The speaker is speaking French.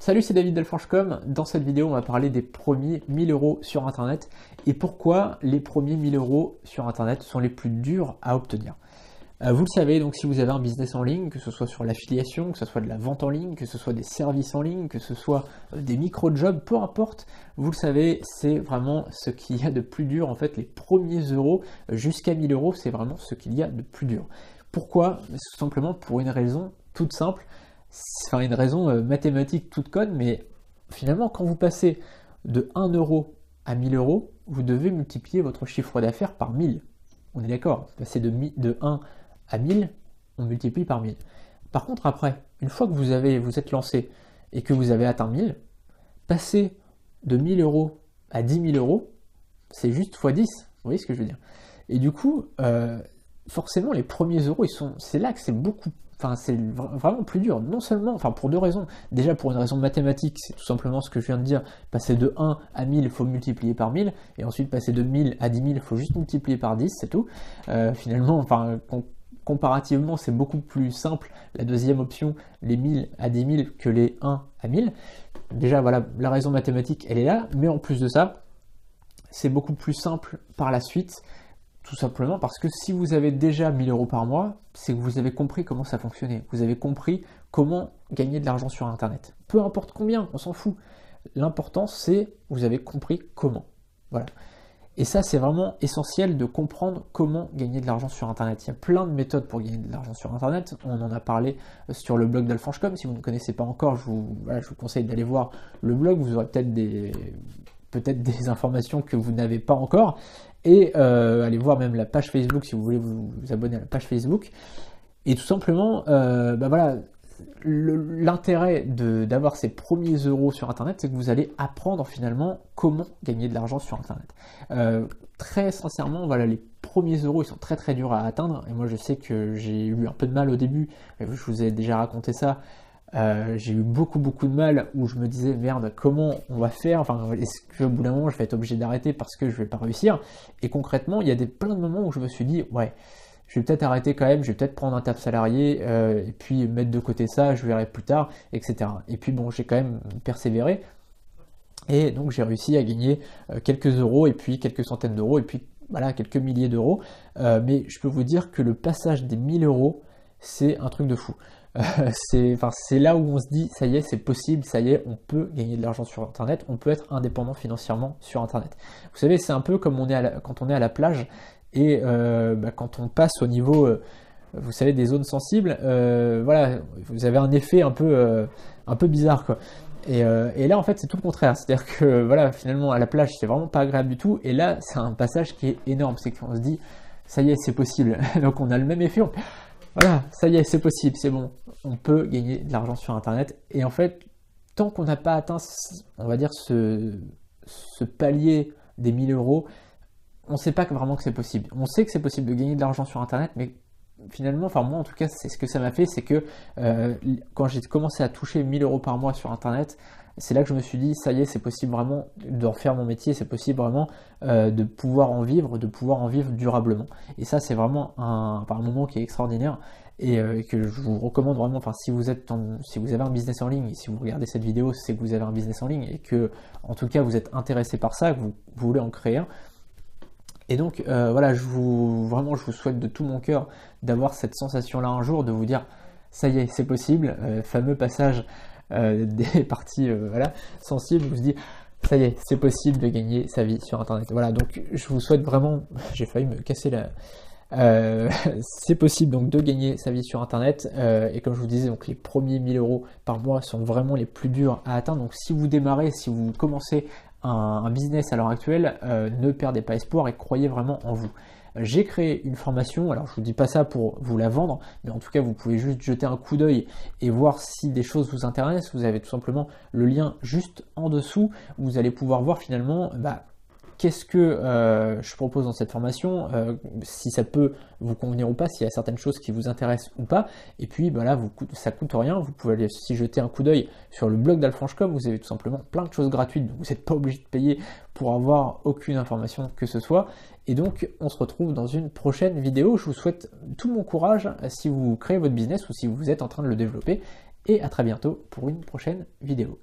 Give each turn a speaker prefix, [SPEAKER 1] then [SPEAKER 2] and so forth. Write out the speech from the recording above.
[SPEAKER 1] Salut, c'est David d'Alforge.com. Dans cette vidéo, on va parler des premiers 1000 € sur Internet et pourquoi les premiers 1000 € sur Internet sont les plus durs à obtenir. Vous le savez, donc si vous avez un business en ligne, que ce soit sur l'affiliation, que ce soit de la vente en ligne, que ce soit des services en ligne, que ce soit des micro-jobs, peu importe, vous le savez, c'est vraiment ce qu'il y a de plus dur. En fait, les premiers euros jusqu'à 1000 €, c'est vraiment ce qu'il y a de plus dur. Pourquoi? Tout simplement pour une raison toute simple. Enfin, une raison mathématique toute conne, mais finalement, quand vous passez de 1 € à 1000 €, vous devez multiplier votre chiffre d'affaires par 1000. On est d'accord? Passer de 1 à 1000, on multiplie par 1000. Par contre, après, une fois que vous êtes lancé et que vous avez atteint 1000, passer de 1000 € à 10 000 €, c'est juste x 10. Vous voyez ce que je veux dire? Et du coup, forcément, les premiers euros, c'est là que c'est vraiment plus dur, non seulement, pour deux raisons. Déjà pour une raison mathématique, c'est tout simplement ce que je viens de dire, passer de 1 à 1000, il faut multiplier par 1000, et ensuite passer de 1000 à 10 000, il faut juste multiplier par 10, c'est tout. Finalement, comparativement, c'est beaucoup plus simple, la deuxième option, les 1000 à 10 000, que les 1 à 1000. Déjà, voilà, la raison mathématique, elle est là, mais en plus de ça, c'est beaucoup plus simple par la suite, tout simplement parce que si vous avez déjà 1000 € par mois, c'est que vous avez compris comment ça fonctionnait. Vous avez compris comment gagner de l'argent sur Internet. Peu importe combien, on s'en fout. L'important, c'est vous avez compris comment. Voilà. Et ça, c'est vraiment essentiel de comprendre comment gagner de l'argent sur Internet. Il y a plein de méthodes pour gagner de l'argent sur Internet. On en a parlé sur le blog d'Alforge.com. Si vous ne connaissez pas encore, je vous conseille d'aller voir le blog. Vous aurez peut-être des informations que vous n'avez pas encore. Et allez voir même la page Facebook si vous voulez vous abonner à la page Facebook. Et tout simplement, voilà, l'intérêt d'avoir ces premiers euros sur Internet, c'est que vous allez apprendre finalement comment gagner de l'argent sur Internet. Très sincèrement, voilà, les premiers euros, ils sont très très durs à atteindre. Et moi, je sais que j'ai eu un peu de mal au début. Je vous ai déjà raconté ça. J'ai eu beaucoup de mal où je me disais merde, comment on va faire, est-ce qu'au bout d'un moment je vais être obligé d'arrêter parce que je vais pas réussir. Et concrètement, il y a plein de moments où je me suis dit ouais, je vais peut-être arrêter quand même, je vais peut-être prendre un taf salarié et puis mettre de côté ça, je verrai plus tard, etc. Et puis bon, j'ai quand même persévéré et donc j'ai réussi à gagner quelques euros et puis quelques centaines d'euros et puis voilà, quelques milliers d'euros. Mais je peux vous dire que le passage des 1000 €, c'est un truc de fou. C'est là où on se dit ça y est, c'est possible, ça y est, on peut gagner de l'argent sur Internet, on peut être indépendant financièrement sur Internet. Vous savez, c'est un peu comme quand on est à la plage et quand on passe au niveau, vous savez, des zones sensibles, voilà, vous avez un effet un peu bizarre, quoi. Et là, en fait, c'est tout le contraire. C'est-à-dire que voilà, finalement, à la plage, c'est vraiment pas agréable du tout. Et là, c'est un passage qui est énorme. C'est qu'on se dit, ça y est, c'est possible. Donc, on a le même effet. Voilà, ça y est, c'est possible, c'est bon. On peut gagner de l'argent sur Internet. Et en fait, tant qu'on n'a pas atteint, on va dire, ce palier des 1000 €, on ne sait pas vraiment que c'est possible. On sait que c'est possible de gagner de l'argent sur Internet, mais finalement, moi en tout cas, c'est ce que ça m'a fait, c'est que quand j'ai commencé à toucher 1000 € par mois sur Internet, c'est là que je me suis dit, ça y est, c'est possible vraiment de refaire mon métier, c'est possible vraiment de pouvoir en vivre durablement. Et ça, c'est vraiment un moment qui est extraordinaire et que je vous recommande vraiment. Si vous avez un business en ligne, et si vous regardez cette vidéo, c'est que vous avez un business en ligne et que, en tout cas, vous êtes intéressé par ça, que vous voulez en créer un. Et donc, voilà, je vous souhaite de tout mon cœur d'avoir cette sensation-là un jour, de vous dire, ça y est, c'est possible, fameux passage des parties sensibles, je vous dis ça y est, c'est possible de gagner sa vie sur Internet. Voilà, donc je vous souhaite vraiment, j'ai failli me casser c'est possible donc de gagner sa vie sur Internet et comme je vous disais, donc les premiers 1000 € par mois sont vraiment les plus durs à atteindre. Donc si vous démarrez, si vous commencez un business à l'heure actuelle, ne perdez pas espoir et croyez vraiment en vous. J'ai créé une formation, alors je vous dis pas ça pour vous la vendre, mais en tout cas vous pouvez juste jeter un coup d'œil et voir si des choses vous intéressent. Vous avez tout simplement le lien juste en dessous, où vous allez pouvoir voir finalement qu'est-ce que je propose dans cette formation, si ça peut vous convenir ou pas, s'il y a certaines choses qui vous intéressent ou pas. Et puis là, ça coûte rien, vous pouvez aller aussi jeter un coup d'œil sur le blog d'Alforge.com, vous avez tout simplement plein de choses gratuites, donc vous n'êtes pas obligé de payer pour avoir aucune information que ce soit. Et donc, on se retrouve dans une prochaine vidéo. Je vous souhaite tout mon courage si vous créez votre business ou si vous êtes en train de le développer. Et à très bientôt pour une prochaine vidéo.